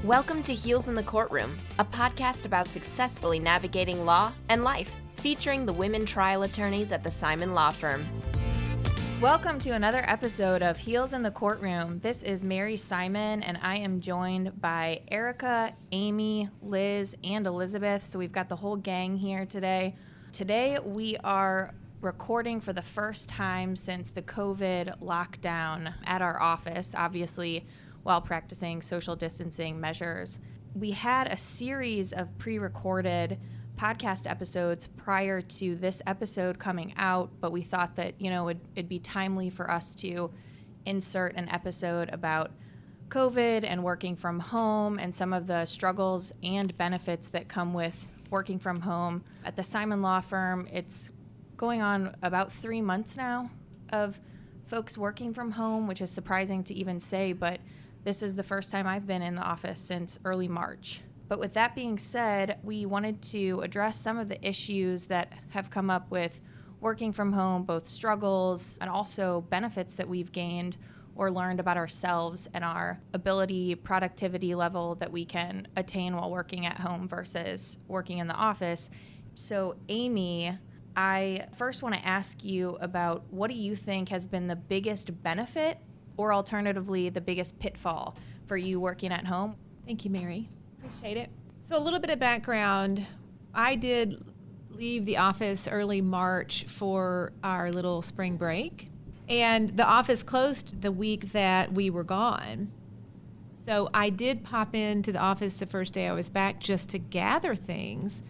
Welcome to Heels in the Courtroom, a podcast about successfully navigating law and life, featuring the women trial attorneys at the Simon Law Firm. Welcome to another episode of Heels in the Courtroom. This is Mary Simon, and I am joined by Erica, Amy, Liz, and Elizabeth. So we've got the whole gang here today. Today we are recording for the first time since the COVID lockdown at our office, obviously while practicing social distancing measures. We had a series of pre-recorded podcast episodes prior to this episode coming out, but we thought that, it'd be timely for us to insert an episode about COVID and working from home and some of the struggles and benefits that come with working from home. At the Simon Law Firm, it's going on about 3 months now of folks working from home, which is surprising to even say, but this is the first time I've been in the office since early March. But with that being said, we wanted to address some of the issues that have come up with working from home, both struggles and also benefits that we've gained or learned about ourselves and our ability, productivity level that we can attain while working at home versus working in the office. So Amy, I first want to ask you about what do you think has been the biggest benefit or alternatively the biggest pitfall for you working at home? Thank you, Mary. Appreciate it. So a little bit of background. I did leave the office early March for our little spring break, and the office closed the week that we were gone. So I did pop into the office the first day I was back just to gather things,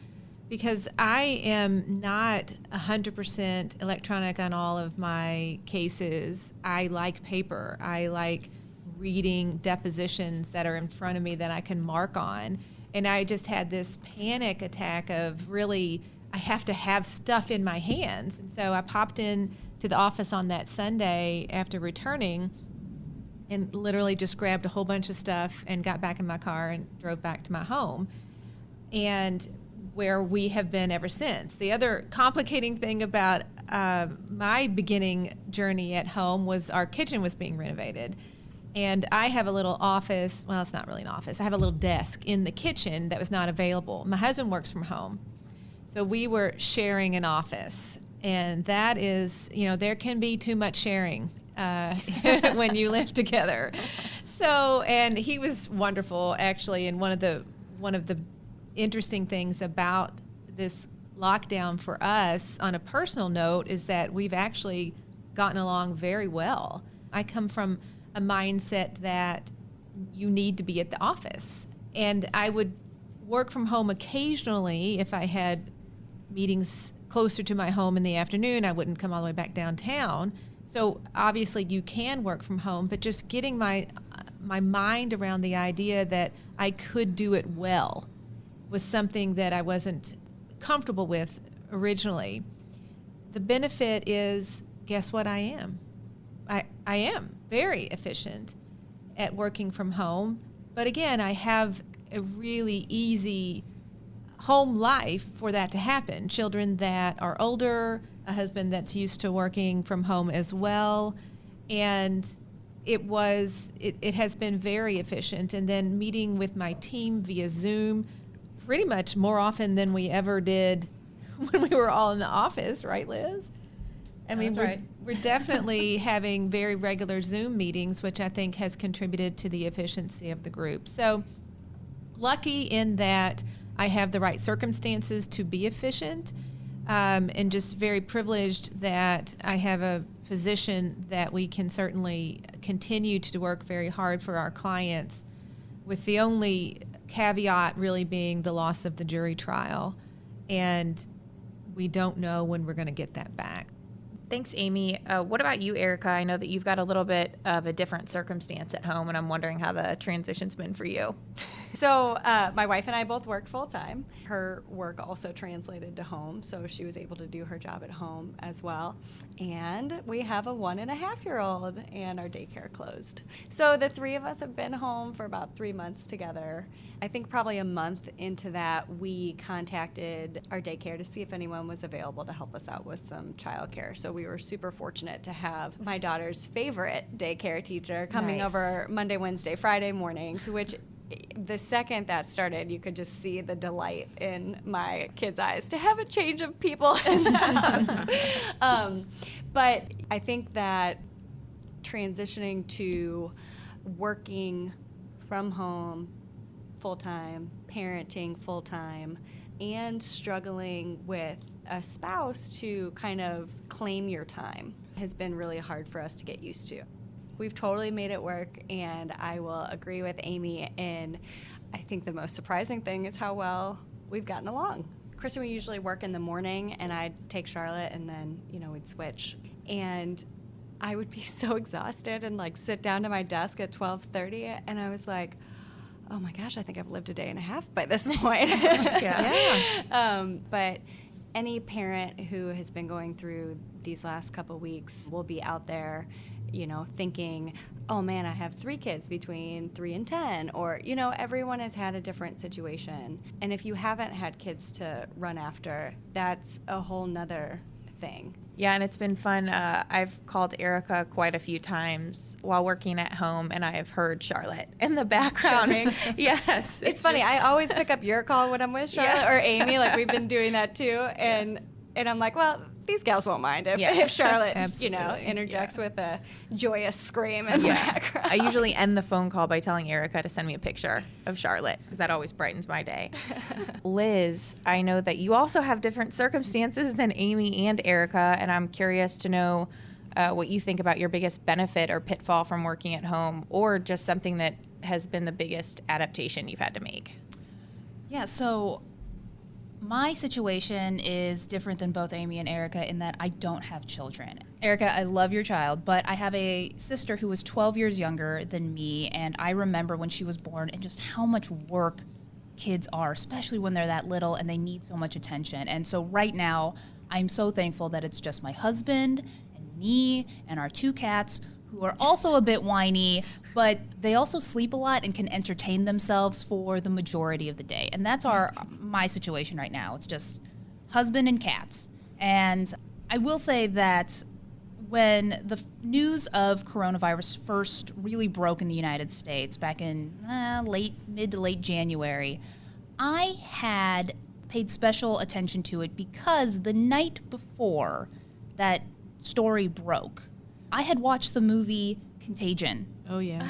because I am not 100% electronic on all of my cases. I like paper. I like reading depositions that are in front of me that I can mark on. And I just had this panic attack of really, I have to have stuff in my hands. And so I popped in to the office on that Sunday after returning and literally just grabbed a whole bunch of stuff and got back in my car and drove back to my home. And where we have been ever since. The other complicating thing about my beginning journey at home was our kitchen was being renovated. And I have a little office, well, it's not really an office. I have a little desk in the kitchen that was not available. My husband works from home. So we were sharing an office. And that is, there can be too much sharing when you live together. So, and he was wonderful, actually. And one of the interesting things about this lockdown for us on a personal note is that we've actually gotten along very well. I come from a mindset that you need to be at the office. And I would work from home occasionally if I had meetings closer to my home in the afternoon. I wouldn't come all the way back downtown. So obviously you can work from home, but just getting my mind around the idea that I could do it well was something that I wasn't comfortable with originally. The benefit is, guess what I am? I am very efficient at working from home, but again, I have a really easy home life for that to happen. Children that are older, a husband that's used to working from home as well, and it has been very efficient. And then meeting with my team via Zoom pretty much more often than we ever did when we were all in the office, right, Liz? I mean, we're definitely having very regular Zoom meetings, which I think has contributed to the efficiency of the group. So lucky in that I have the right circumstances to be efficient, and just very privileged that I have a position that we can certainly continue to work very hard for our clients, with the only caveat really being the loss of the jury trial, and we don't know when we're going to get that back. Thanks, Amy. What about you, Erica? I know that you've got a little bit of a different circumstance at home, and I'm wondering how the transition's been for you. So my wife and I both work full-time. Her work also translated to home, so she was able to do her job at home as well. And we have a 1.5-year-old, and our daycare closed. So the three of us have been home for about 3 months together. I think probably a month into that, we contacted our daycare to see if anyone was available to help us out with some childcare. So we were super fortunate to have my daughter's favorite daycare teacher coming over Monday, Wednesday, Friday mornings, which the second that started, you could just see the delight in my kids' eyes to have a change of people in the house. But I think that transitioning to working from home full-time, parenting full-time, and struggling with a spouse to kind of claim your time has been really hard for us to get used to. We've totally made it work, and I will agree with Amy, and I think the most surprising thing is how well we've gotten along. Kristen would usually work in the morning, and I'd take Charlotte, and then, we'd switch. And I would be so exhausted and, sit down to my desk at 12:30, and I was like, oh my gosh, I think I've lived a day and a half by this point. But any parent who has been going through these last couple weeks will be out there thinking, oh man, I have 3 kids between 3 and 10, or, everyone has had a different situation. And if you haven't had kids to run after, that's a whole nother thing. Yeah, and it's been fun. I've called Erica quite a few times while working at home, and I have heard Charlotte in the background. Yes. It's funny. I always pick up your call when I'm with Charlotte or Amy. We've been doing that too. And I'm like, well, these gals won't mind if Charlotte, interjects with a joyous scream in the background. I usually end the phone call by telling Erica to send me a picture of Charlotte, because that always brightens my day. Liz, I know that you also have different circumstances than Amy and Erica, and I'm curious to know what you think about your biggest benefit or pitfall from working at home, or just something that has been the biggest adaptation you've had to make. Yeah, so my situation is different than both Amy and Erica in that I don't have children. Erica, I love your child, but I have a sister who is 12 years younger than me, and I remember when she was born and just how much work kids are, especially when they're that little and they need so much attention. And so right now, I'm so thankful that it's just my husband and me and our 2 cats, who are also a bit whiny, but they also sleep a lot and can entertain themselves for the majority of the day. And that's my situation right now. It's just husband and cats. And I will say that when the news of coronavirus first really broke in the United States back in mid to late January, I had paid special attention to it because the night before that story broke, I had watched the movie Contagion. Oh, yeah.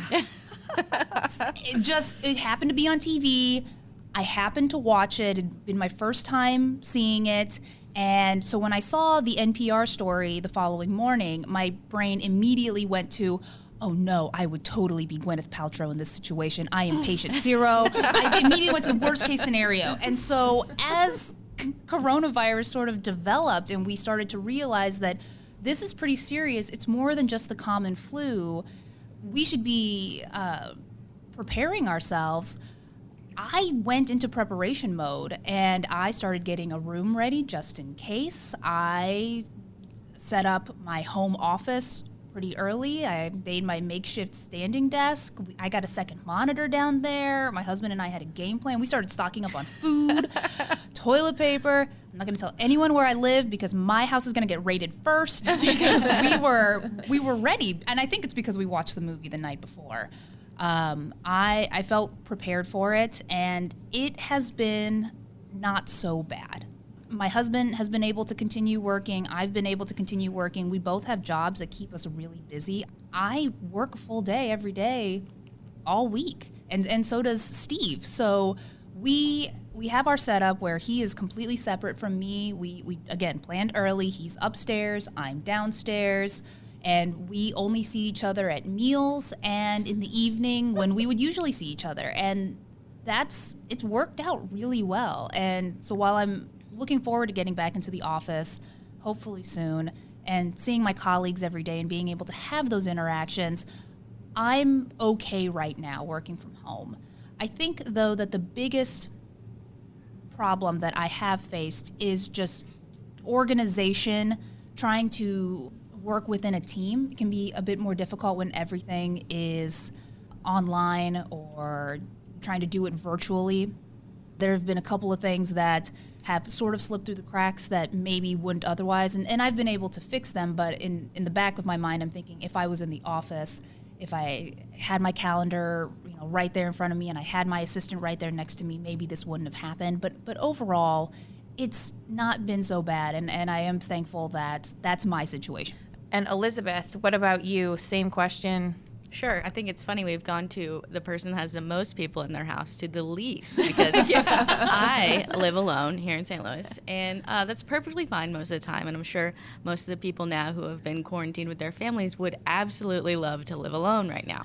It happened to be on TV. I happened to watch it. It'd been my first time seeing it. And so when I saw the NPR story the following morning, my brain immediately went to, oh no, I would totally be Gwyneth Paltrow in this situation. I am patient zero. I immediately went to the worst case scenario. And so as coronavirus sort of developed and we started to realize that this is pretty serious, it's more than just the common flu, we should be preparing ourselves. I went into preparation mode and I started getting a room ready just in case. I set up my home office pretty early. I made my makeshift standing desk. I got a second monitor down there. My husband and I had a game plan. We started stocking up on food, toilet paper. I'm not going to tell anyone where I live because my house is going to get raided first because we were ready. And I think it's because we watched the movie the night before. I felt prepared for it, and it has been not so bad. My husband has been able to continue working. I've been able to continue working. We both have jobs that keep us really busy. I work a full day every day all week, and so does Steve. So we have our setup where he is completely separate from me. We again planned early. He's upstairs, I'm downstairs. And we only see each other at meals and in the evening when we would usually see each other. And it's worked out really well. And so while I'm looking forward to getting back into the office, hopefully soon, and seeing my colleagues every day and being able to have those interactions, I'm okay right now working from home. I think, though, that the biggest problem that I have faced is just organization, trying to work within a team. It can be a bit more difficult when everything is online or trying to do it virtually. There have been a couple of things that have sort of slipped through the cracks that maybe wouldn't otherwise, and I've been able to fix them, but in the back of my mind, I'm thinking if I was in the office, if I had my calendar, right there in front of me, and I had my assistant right there next to me, maybe this wouldn't have happened. But overall, it's not been so bad, and I am thankful that that's my situation. And Elizabeth, what about you? Same question. Sure. I think it's funny we've gone to the person that has the most people in their house to the least because I live alone here in St. Louis, and that's perfectly fine most of the time. And I'm sure most of the people now who have been quarantined with their families would absolutely love to live alone right now.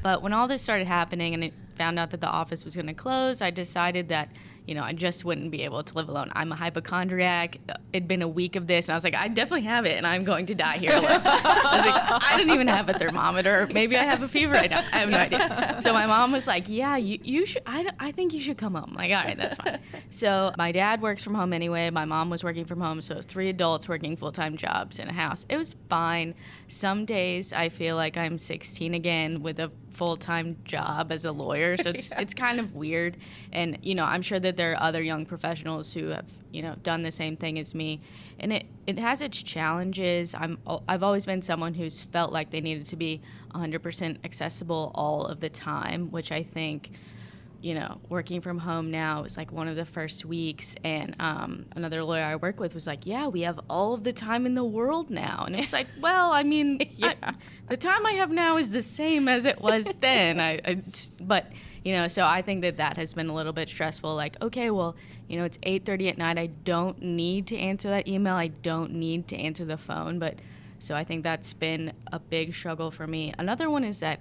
But when all this started happening and it found out that the office was going to close, I decided that, I just wouldn't be able to live alone. I'm a hypochondriac. It'd been a week of this, and I was like, I definitely have it, and I'm going to die here alone. I was like, I didn't even have a thermometer. Maybe I have a fever right now. I have no idea. So my mom was like, yeah, you should. I think you should come home. I'm like, all right, that's fine. So my dad works from home anyway. My mom was working from home, so 3 adults working full-time jobs in a house. It was fine. Some days I feel like I'm 16 again with a full-time job as a lawyer, so it's kind of weird. And I'm sure that there are other young professionals who have done the same thing as me, and it has its challenges. I've always been someone who's felt like they needed to be 100% accessible all of the time, which I think working from home now is like one of the first weeks, and another lawyer I work with was like, yeah, we have all of the time in the world now. And it's like, well, I mean, the time I have now is the same as it was then. But so I think that has been a little bit stressful. Like, okay, well, it's 8:30 at night. I don't need to answer that email. I don't need to answer the phone. But so I think that's been a big struggle for me. Another one is that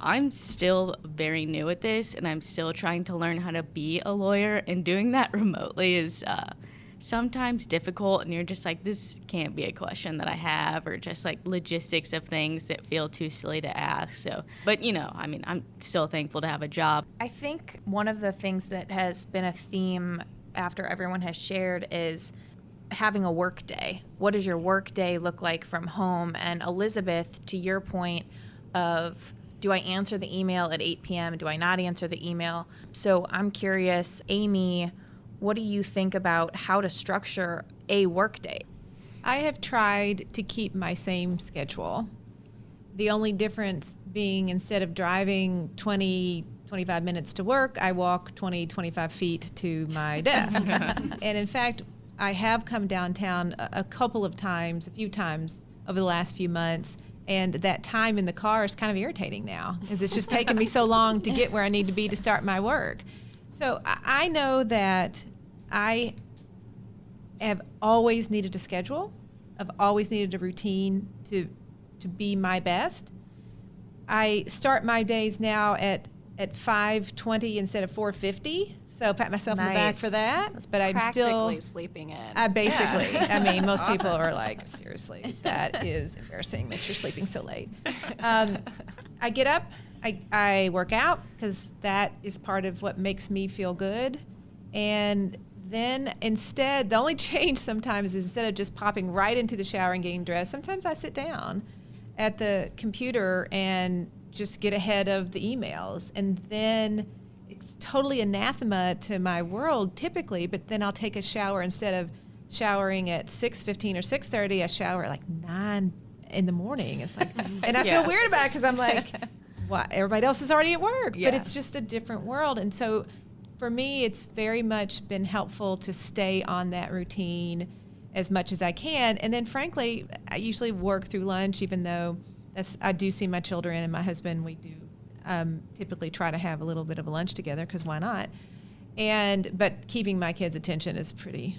I'm still very new at this, and I'm still trying to learn how to be a lawyer, and doing that remotely is sometimes difficult, and you're just like, this can't be a question that I have, or just like logistics of things that feel too silly to ask. So, but I'm still thankful to have a job. I think one of the things that has been a theme after everyone has shared is having a work day. What does your work day look like from home? And Elizabeth, to your point of, do I answer the email at 8 p.m.? Do I not answer the email? So I'm curious, Amy, what do you think about how to structure a work day? I have tried to keep my same schedule. The only difference being, instead of driving 25 minutes to work, I walk 25 feet to my desk. And in fact, I have come downtown a few times over the last few months, and that time in the car is kind of irritating now, because it's just taken me so long to get where I need to be to start my work. So I know that I have always needed a schedule. I've always needed a routine to be my best. I start my days now at 5:20 instead of 4:50. So pat myself on the back for that. But I'm still practically sleeping in. I mean, most people are like, seriously, that is embarrassing that you're sleeping so late. I get up, I work out, because that is part of what makes me feel good. And then instead, the only change sometimes is, instead of just popping right into the shower and getting dressed, sometimes I sit down at the computer and just get ahead of the emails. And then it's totally anathema to my world typically, but then I'll take a shower. Instead of showering at 6:15 or 6:30, I shower at like 9 in the morning. It's like, and I feel weird about it, because I'm like, what? Everybody else is already at work, but it's just a different world. And so for me, it's very much been helpful to stay on that routine as much as I can. And then frankly, I usually work through lunch, even though I do see my children and my husband. We do typically try to have a little bit of a lunch together, because why not? But keeping my kids' attention is pretty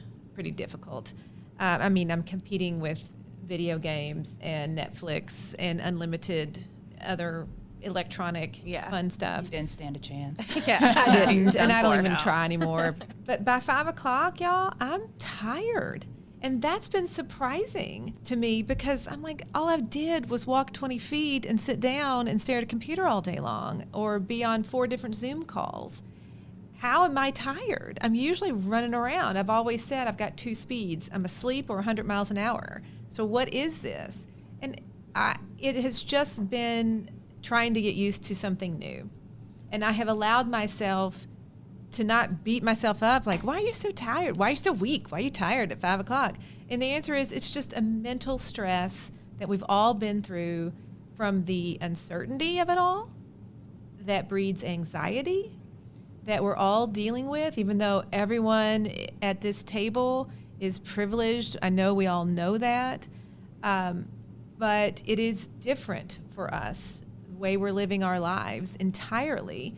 difficult. I mean, I'm competing with video games and Netflix and unlimited other electronic fun stuff. You didn't stand a chance. I didn't, and I don't even try anymore. But by 5 o'clock, y'all, I'm tired. And that's been surprising to me, because I'm like, all I did was walk 20 feet and sit down and stare at a computer all day long, or be on 4 different Zoom calls. How am I tired? I'm usually running around. I've always said I've got 2 speeds. I'm asleep or 100 miles an hour. So what is this? And it has just been trying to get used to something new. And I have allowed myself to not beat myself up, like, why are you so tired? Why are you so weak? Why are you tired at 5 o'clock? And the answer is, it's just a mental stress that we've all been through, from the uncertainty of it all, that breeds anxiety that we're all dealing with, even though everyone at this table is privileged. I know we all know that. But it is different for us, the way we're living our lives entirely.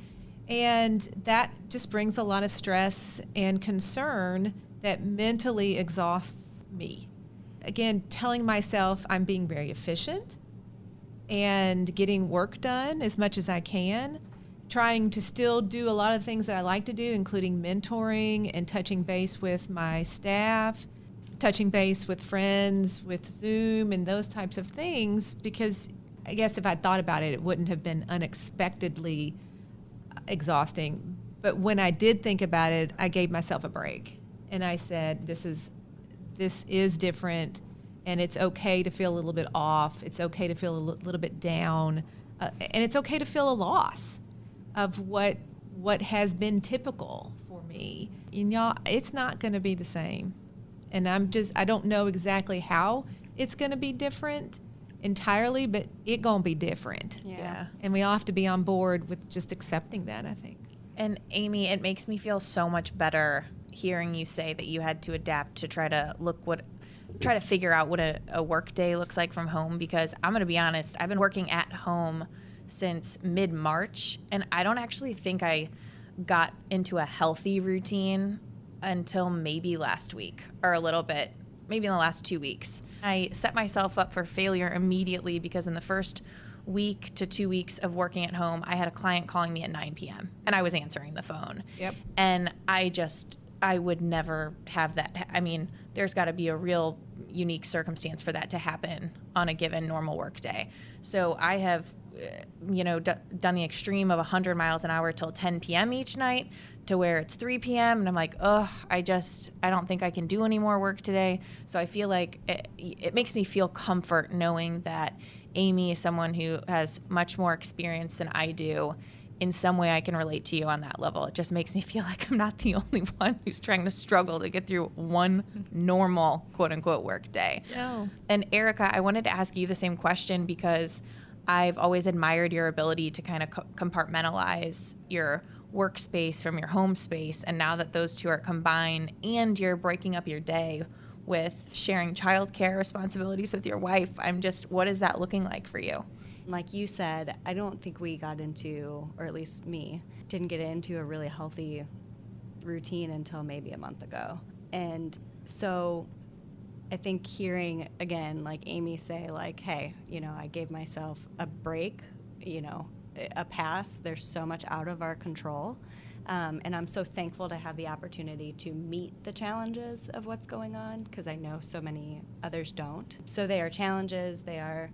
And that just brings a lot of stress and concern that mentally exhausts me. Again, telling myself I'm being very efficient and getting work done as much as I can, trying to still do a lot of things that I like to do, including mentoring and touching base with my staff, touching base with friends, with Zoom and those types of things, because I guess if I thought about it, it wouldn't have been unexpectedly exhausting. But when I did think about it, I gave myself a break. And I said, this is different, and it's okay to feel a little bit off. It's okay to feel a little bit down. And it's okay to feel a loss of what has been typical for me. And y'all, it's not going to be the same. And I don't know exactly how it's going to be different entirely, but it going to be different. Yeah. And we all have to be on board with just accepting that, I think. And Amy, it makes me feel so much better hearing you say that you had to adapt to try to figure out what a work day looks like from home, because I'm going to be honest, I've been working at home since mid-March, and I don't actually think I got into a healthy routine until maybe last week, or a little bit, maybe in the last 2 weeks. I set myself up for failure immediately because in the first week to 2 weeks of working at home, I had a client calling me at 9 p.m. and I was answering the phone. Yep. And I would never have that. I mean, there's got to be a real unique circumstance for that to happen on a given normal work day. So I have, done the extreme of 100 miles an hour till 10 p.m. each night, to where it's 3 p.m. and I'm like, I don't think I can do any more work today. So I feel like it makes me feel comfort knowing that Amy is someone who has much more experience than I do. In some way I can relate to you on that level. It just makes me feel like I'm not the only one who's trying to struggle to get through one normal quote unquote work day. No. And Erica, I wanted to ask you the same question because I've always admired your ability to kind of compartmentalize your workspace from your home space. And now that those two are combined and you're breaking up your day with sharing childcare responsibilities with your wife, what is that looking like for you? Like you said, I don't think we got into, or at least me, didn't get into a really healthy routine until maybe a month ago. And so I think hearing, again, like Amy say, like, hey, I gave myself a break, a pass. There's so much out of our control. And I'm so thankful to have the opportunity to meet the challenges of what's going on, because I know so many others don't. So they are challenges. They are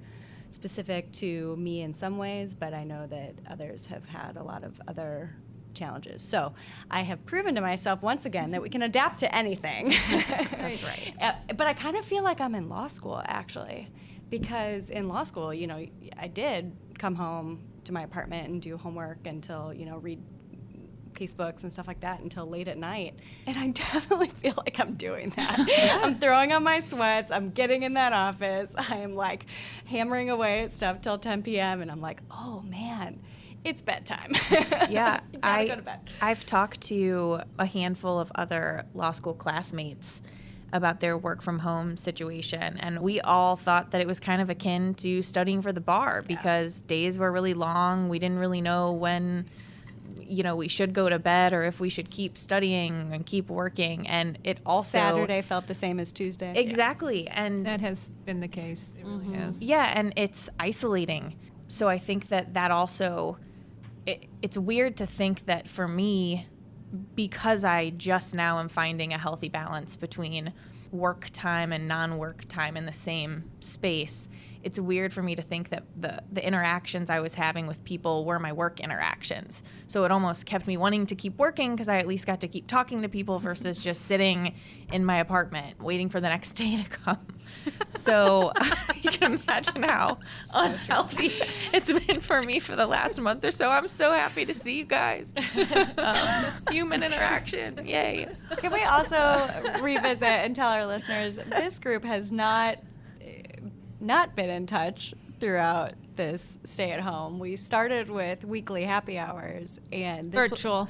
specific to me in some ways, but I know that others have had a lot of other challenges. So I have proven to myself once again that we can adapt to anything. That's right. But I kind of feel like I'm in law school, actually, because in law school, I did come home to my apartment and do homework until, read case books and stuff like that until late at night. And I definitely feel like I'm doing that. Yeah. I'm throwing on my sweats. I'm getting in that office. I am like hammering away at stuff till 10 p.m. And I'm like, oh man, it's bedtime. Yeah. You gotta go to bed. I've talked to a handful of other law school classmates about their work from home situation. And we all thought that it was kind of akin to studying for the bar because days were really long. We didn't really know when we should go to bed or if we should keep studying and keep working. And it also Saturday felt the same as Tuesday. Exactly. And that has been the case. It really has. Yeah, and it's isolating. So I think that also it's weird to think that for me, because I just now am finding a healthy balance between work time and non-work time in the same space, it's weird for me to think that the interactions I was having with people were my work interactions. So it almost kept me wanting to keep working because I at least got to keep talking to people versus just sitting in my apartment waiting for the next day to come. So you can imagine how unhealthy it's been for me for the last month or so. I'm so happy to see you guys. Human interaction, yay. Can we also revisit and tell our listeners, this group has not been in touch throughout this stay at home. We started with weekly happy hours and virtual.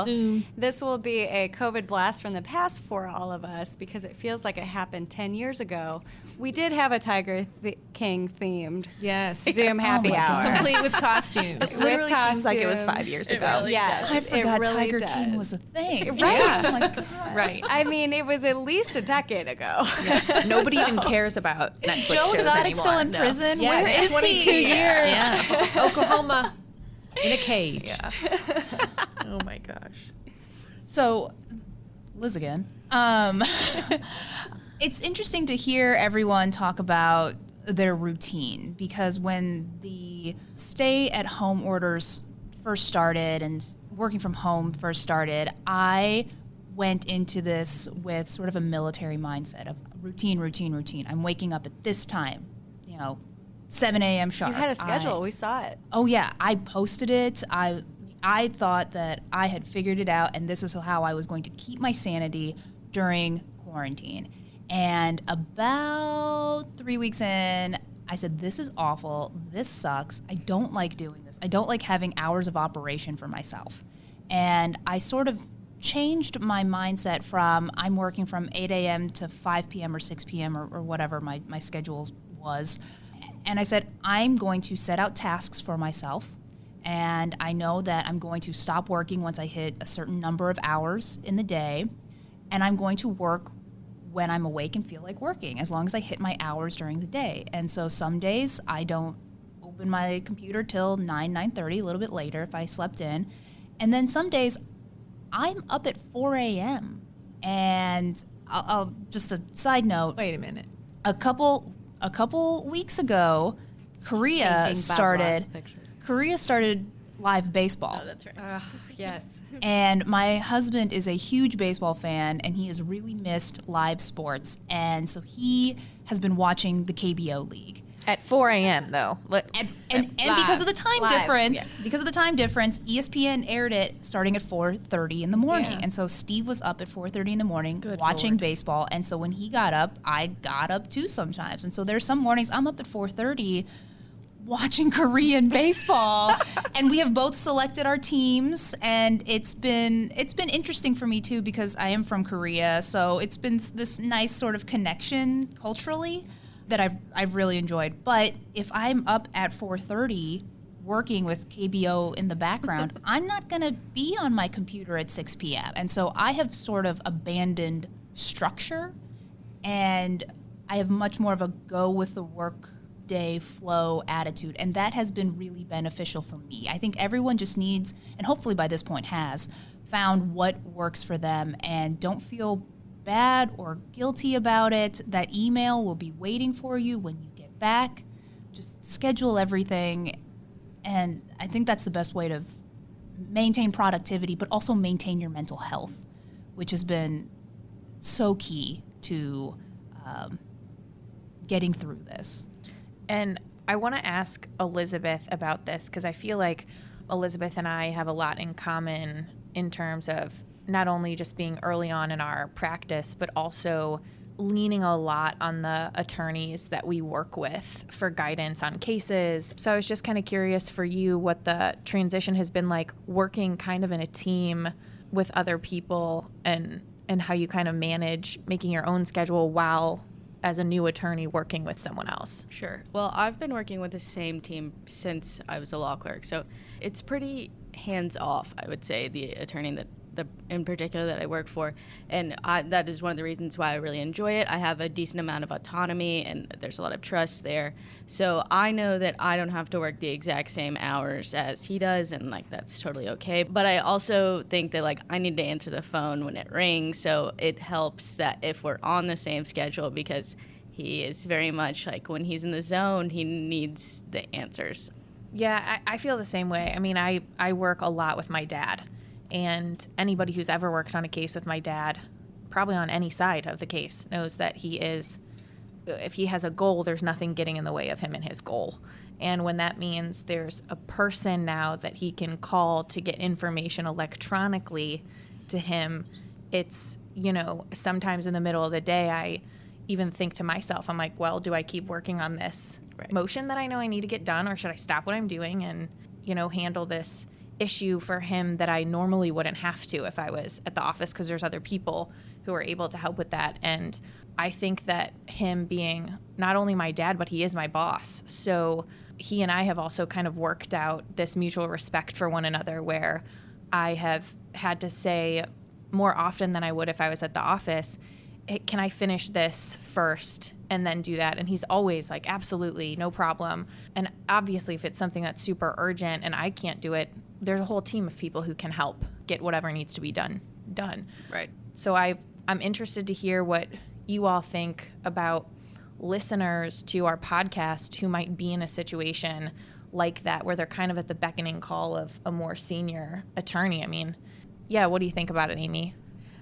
Zoom. This will be a COVID blast from the past for all of us because it feels like it happened 10 years ago. We did have a Tiger King themed Zoom happy hour. Complete with costumes. It literally seems like it was 5 years ago. Really Yes, I forgot it really Tiger does. King was a thing. Right. Oh my God. Right. I mean, it was at least a decade ago. Nobody even cares about Netflix Joe shows Exotic anymore. still in No. prison? Yes, Where is 22 he? years. Yeah. Oklahoma in a cage. Yeah. Oh my gosh. So, Liz again. It's interesting to hear everyone talk about their routine because when the stay-at-home orders first started and working from home first started, I went into this with sort of a military mindset of routine. I'm waking up at this time, 7 a.m. sharp. You had a schedule. We saw it. Oh yeah, I posted it. I thought that I had figured it out, and this is how I was going to keep my sanity during quarantine. And about 3 weeks in, I said, this is awful. This sucks. I don't like doing this. I don't like having hours of operation for myself. And I sort of changed my mindset from I'm working from 8 a.m. to 5 p.m. or 6 p.m. or whatever my schedule was. And I said, I'm going to set out tasks for myself. And I know that I'm going to stop working once I hit a certain number of hours in the day. And I'm going to work when I'm awake and feel like working, as long as I hit my hours during the day. And so some days I don't open my computer till 9:30, a little bit later if I slept in. And then some days I'm up at 4 a.m. And I'll just a side note. Wait a minute. A couple weeks ago, Korea started live baseball. Oh, that's right. Yes. And my husband is a huge baseball fan, and he has really missed live sports. And so he has been watching the KBO League. At 4 a.m. though. And because of the time difference, ESPN aired it starting at 4:30 in the morning. Yeah. And so Steve was up at 4:30 in the morning watching baseball. And so when he got up, I got up too sometimes. And so there's some mornings I'm up at 4:30 watching Korean baseball. And we have both selected our teams, and it's been interesting for me too because I am from Korea. So it's been this nice sort of connection culturally that I've really enjoyed. But if I'm up at 4:30 working with KBO in the background, I'm not going to be on my computer at 6 p.m. And so I have sort of abandoned structure, and I have much more of a go with the work day flow attitude, and that has been really beneficial for me. I think everyone just needs, and hopefully by this point has, found what works for them, and don't feel bad or guilty about it. That email will be waiting for you when you get back. Just schedule everything, and I think that's the best way to maintain productivity, but also maintain your mental health, which has been so key to getting through this. And I want to ask Elizabeth about this because I feel like Elizabeth and I have a lot in common in terms of not only just being early on in our practice, but also leaning a lot on the attorneys that we work with for guidance on cases. So I was just kind of curious for you what the transition has been like working kind of in a team with other people and how you kind of manage making your own schedule while as a new attorney working with someone else. Sure. Well, I've been working with the same team since I was a law clerk, so it's pretty hands-off, I would say, the attorney that in particular that I work for, and that is one of the reasons why I really enjoy it. I have a decent amount of autonomy, and there's a lot of trust there. So I know that I don't have to work the exact same hours as he does, and that's totally okay. But I also think that I need to answer the phone when it rings, so it helps that if we're on the same schedule, because he is very much when he's in the zone, he needs the answers. Yeah, I feel the same way. I mean, I work a lot with my dad. And anybody who's ever worked on a case with my dad, probably on any side of the case, knows that if he has a goal, there's nothing getting in the way of him and his goal. And when that means there's a person now that he can call to get information electronically to him, it's, sometimes in the middle of the day, I even think to myself, I'm like, well, do I keep working on this motion that I know I need to get done, or should I stop what I'm doing and, handle this issue for him that I normally wouldn't have to if I was at the office, because there's other people who are able to help with that. And I think that him being not only my dad, but he is my boss. So he and I have also kind of worked out this mutual respect for one another, where I have had to say more often than I would if I was at the office, hey, can I finish this first and then do that? And he's always like, absolutely, no problem. And obviously, if it's something that's super urgent and I can't do it, there's a whole team of people who can help get whatever needs to be done. Right. So I'm interested to hear what you all think about listeners to our podcast who might be in a situation like that, where they're kind of at the beckoning call of a more senior attorney. I mean, yeah, what do you think about it, Amy?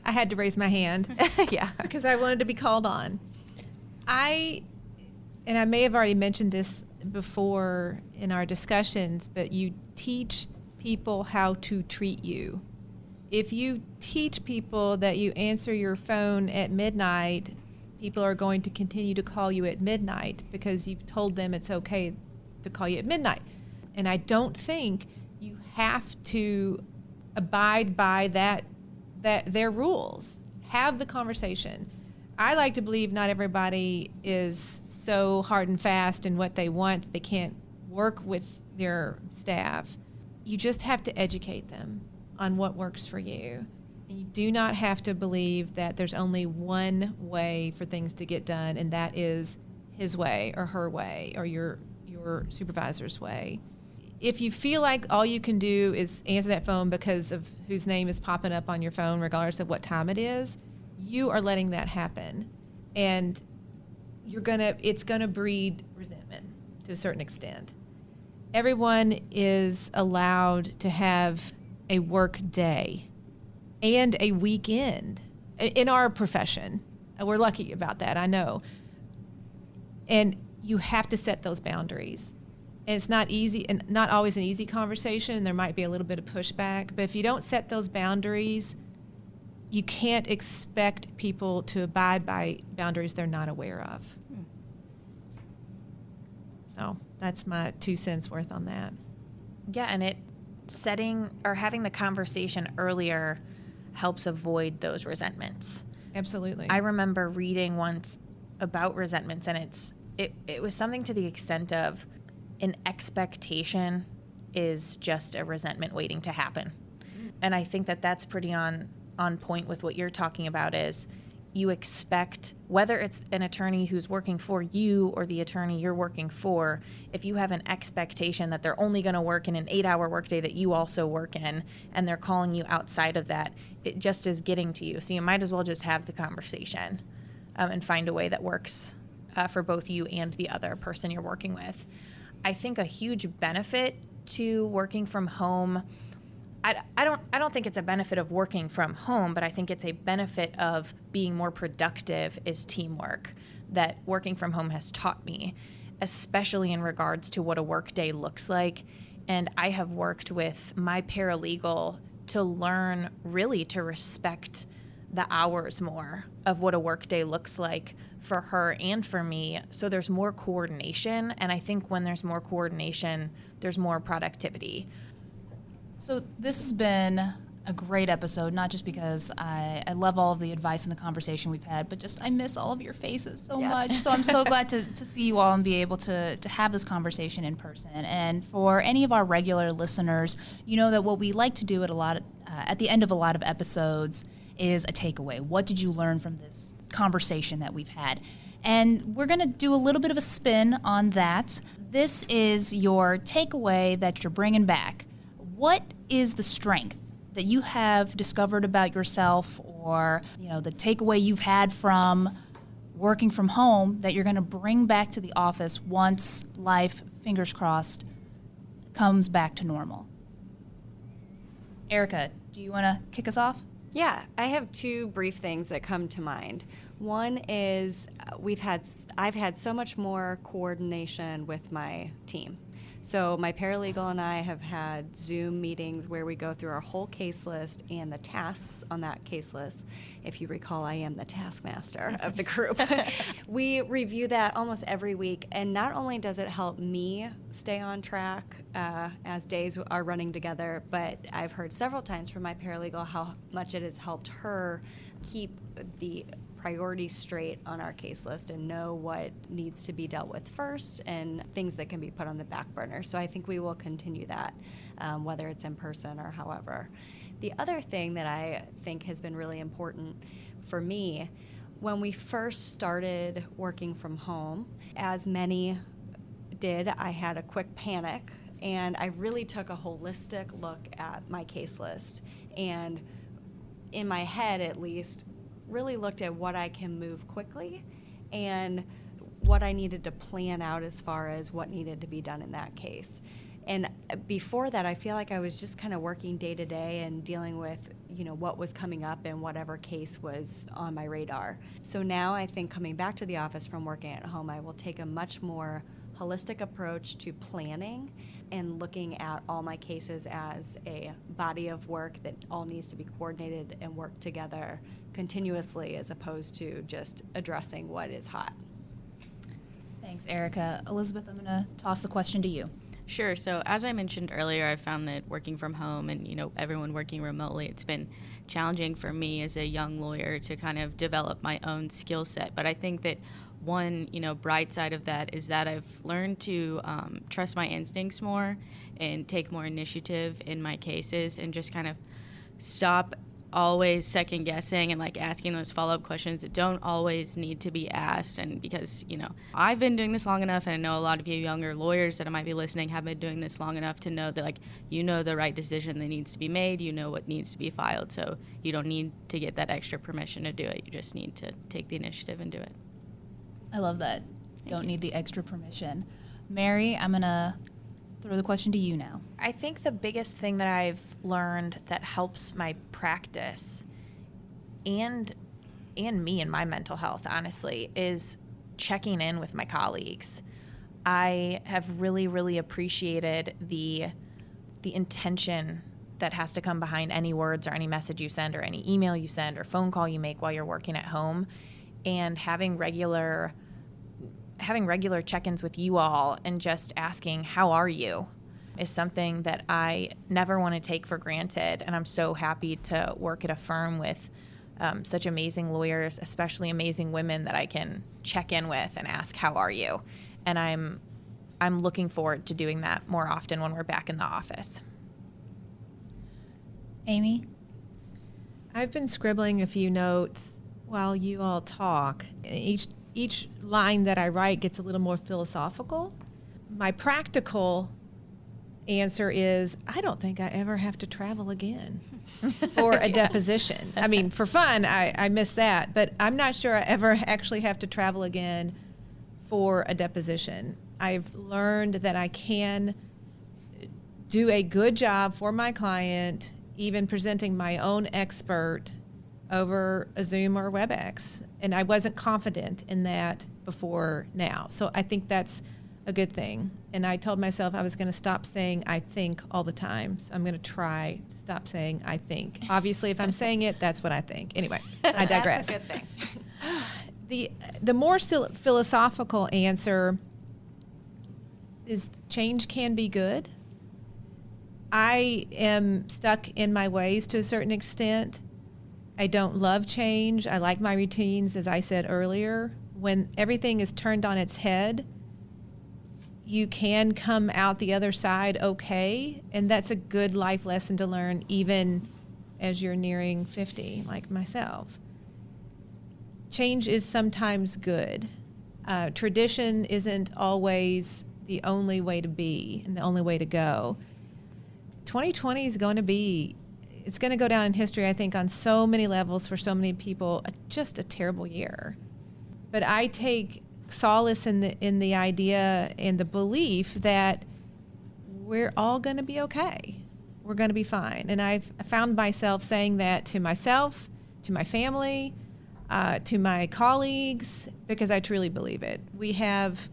I had to raise my hand. Yeah. Because I wanted to be called on. I may have already mentioned this before in our discussions, but you teach people how to treat you. If you teach people that you answer your phone at midnight, people are going to continue to call you at midnight because you've told them it's okay to call you at midnight. And I don't think you have to abide by that their rules. Have the conversation. I like to believe not everybody is so hard and fast in what they want they can't work with their staff. You just have to educate them on what works for you. And you do not have to believe that there's only one way for things to get done, and that is his way or her way or your supervisor's way. If you feel like all you can do is answer that phone because of whose name is popping up on your phone, regardless of what time it is, you are letting that happen. And it's gonna breed resentment to a certain extent. Everyone is allowed to have a work day and a weekend in our profession. We're lucky about that, I know. And you have to set those boundaries. And it's not easy, and not always an easy conversation. There might be a little bit of pushback, but if you don't set those boundaries, you can't expect people to abide by boundaries they're not aware of. So that's my 2 cents worth on that. Yeah, and setting or having the conversation earlier helps avoid those resentments. Absolutely. I remember reading once about resentments, and it was something to the extent of an expectation is just a resentment waiting to happen. And I think that that's pretty on point with what you're talking about, is you expect, whether it's an attorney who's working for you or the attorney you're working for, if you have an expectation that they're only going to work in an 8-hour workday that you also work in, and they're calling you outside of that, it just is getting to you. So you might as well just have the conversation and find a way that works for both you and the other person you're working with. I think a huge benefit to working from home, I don't think it's a benefit of working from home, but I think it's a benefit of being more productive, is teamwork, that working from home has taught me, especially in regards to what a work day looks like. And I have worked with my paralegal to learn really to respect the hours more of what a work day looks like for her and for me. So there's more coordination. And I think when there's more coordination, there's more productivity. So this has been a great episode, not just because I love all of the advice and the conversation we've had, but just I miss all of your faces so much. So I'm so glad to see you all and be able to have this conversation in person. And for any of our regular listeners, you know that what we like to do at the end of a lot of episodes is a takeaway. What did you learn from this conversation that we've had? And we're going to do a little bit of a spin on that. This is your takeaway that you're bringing back. What is the strength that you have discovered about yourself, or the takeaway you've had from working from home that you're going to bring back to the office once life, fingers crossed, comes back to normal? Erica, do you want to kick us off? Yeah, I have 2 brief things that come to mind. One is I've had so much more coordination with my team. So my paralegal and I have had Zoom meetings where we go through our whole case list and the tasks on that case list. If you recall, I am the taskmaster of the group. We review that almost every week, and not only does it help me stay on track as days are running together, but I've heard several times from my paralegal how much it has helped her keep the priorities straight on our case list and know what needs to be dealt with first and things that can be put on the back burner. So I think we will continue that, whether it's in person or however. The other thing that I think has been really important for me, when we first started working from home, as many did, I had a quick panic, and I really took a holistic look at my case list, and in my head at least, really looked at what I can move quickly and what I needed to plan out as far as what needed to be done in that case. And before that, I feel like I was just kind of working day to day and dealing with, what was coming up in whatever case was on my radar. So now I think coming back to the office from working at home, I will take a much more holistic approach to planning and looking at all my cases as a body of work that all needs to be coordinated and work together continuously, as opposed to just addressing what is hot. Thanks, Erica. Elizabeth, I'm going to toss the question to you. Sure. So as I mentioned earlier, I found that working from home and, everyone working remotely, it's been challenging for me as a young lawyer to kind of develop my own skill set. But I think that one, bright side of that is that I've learned to trust my instincts more and take more initiative in my cases and just kind of stop always second guessing and asking those follow-up questions that don't always need to be asked. And because, I've been doing this long enough, and I know a lot of you younger lawyers that might be listening have been doing this long enough to know that the right decision that needs to be made, what needs to be filed. So you don't need to get that extra permission to do it. You just need to take the initiative and do it. I love that. Don't need the extra permission. Mary, I'm going to throw the question to you now. I think the biggest thing that I've learned that helps my practice and me and my mental health, honestly, is checking in with my colleagues. I have really, really appreciated the intention that has to come behind any words or any message you send or any email you send or phone call you make while you're working at home, and having regular check-ins with you all and just asking, how are you, is something that I never want to take for granted. And I'm so happy to work at a firm with such amazing lawyers, especially amazing women that I can check in with and ask, how are you? And I'm looking forward to doing that more often when we're back in the office. Amy? I've been scribbling a few notes while you all talk. Each line that I write gets a little more philosophical. My practical answer is, I don't think I ever have to travel again for a deposition. I mean, for fun, I miss that, but I'm not sure I ever actually have to travel again for a deposition. I've learned that I can do a good job for my client, even presenting my own expert over a Zoom or WebEx. And I wasn't confident in that before now. So I think that's a good thing. And I told myself I was going to stop saying I think all the time. So I'm going to try to stop saying I think. Obviously, if I'm saying it, that's what I think. Anyway, I digress. That's a good thing. The more philosophical answer is change can be good. I am stuck in my ways to a certain extent. I don't love change. I like my routines, as I said earlier. When everything is turned on its head, you can come out the other side okay, and that's a good life lesson to learn even as you're nearing 50, like myself. Change is sometimes good. Tradition isn't always the only way to be and the only way to go. 2020 is going to be, it's going to go down in history, I think, on so many levels for so many people, just a terrible year. But I take solace in the idea and the belief that we're all going to be okay. We're going to be fine. And I've found myself saying that to myself, to my family, to my colleagues, because I truly believe it. We have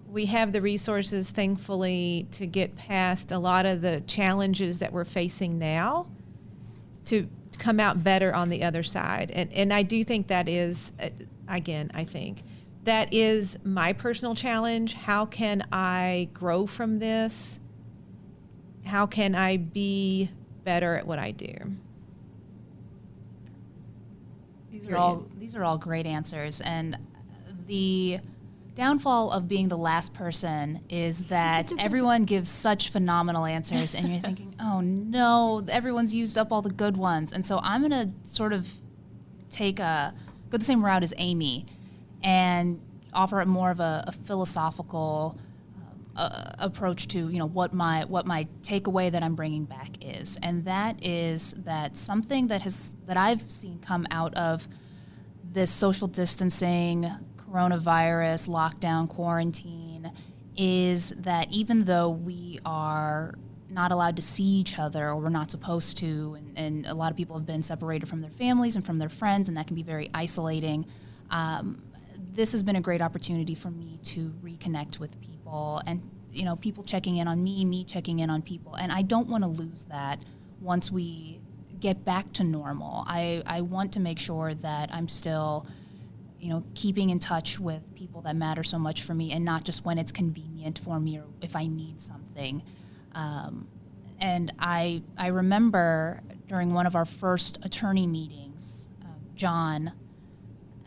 we have the resources, thankfully, to get past a lot of the challenges that we're facing now to come out better on the other side. And I do think that is, again, I think that is my personal challenge. How can I grow from this? How can I be better at what I do? These are all great answers, and the downfall of being the last person is that everyone gives such phenomenal answers, and you're thinking, oh no, everyone's used up all the good ones. And so I'm gonna sort of go the same route as Amy and offer it more of a philosophical approach to what my takeaway that I'm bringing back is, and that is that something that I've seen come out of this social distancing, coronavirus, lockdown, quarantine, is that even though we are not allowed to see each other, or we're not supposed to, and a lot of people have been separated from their families and from their friends, and that can be very isolating. This has been a great opportunity for me to reconnect with people, and people checking in on me checking in on people, and I don't want to lose that once we get back to normal. I want to make sure that I'm still keeping in touch with people that matter so much for me, and not just when it's convenient for me or if I need something. And I remember during one of our first attorney meetings, John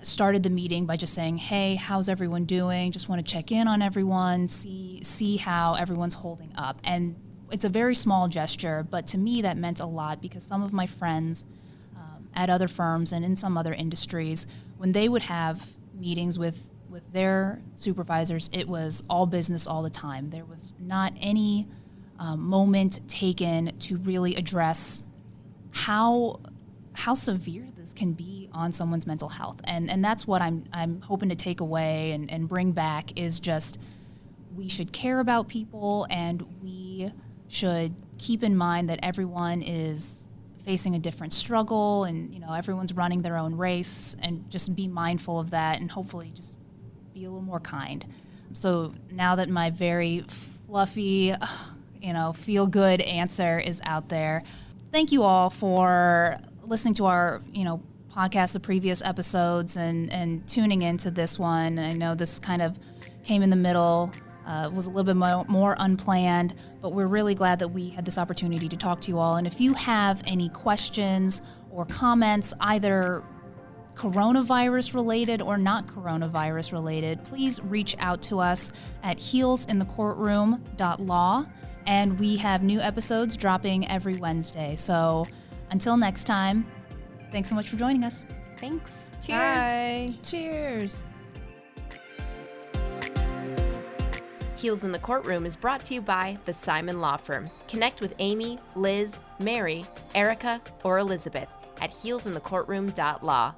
started the meeting by just saying, hey, how's everyone doing? Just want to check in on everyone, see how everyone's holding up. And it's a very small gesture, but to me that meant a lot, because some of my friends at other firms and in some other industries, when they would have meetings with their supervisors, it was all business all the time. There was not any moment taken to really address how severe this can be on someone's mental health. And that's what I'm hoping to take away and bring back, is just we should care about people, and we should keep in mind that everyone is facing a different struggle, and everyone's running their own race, and just be mindful of that, and hopefully just be a little more kind. So now that my very fluffy, feel good answer is out there, thank you all for listening to our podcast, the previous episodes, and tuning into this one. I know this kind of came in the middle, was a little bit more unplanned, but we're really glad that we had this opportunity to talk to you all. And if you have any questions or comments, either coronavirus related or not coronavirus related, please reach out to us at heelsinthecourtroom.law. And we have new episodes dropping every Wednesday. So until next time, thanks so much for joining us. Thanks. Cheers. Bye. Cheers. Heels in the Courtroom is brought to you by the Simon Law Firm. Connect with Amy, Liz, Mary, Erica, or Elizabeth at heelsinthecourtroom.law.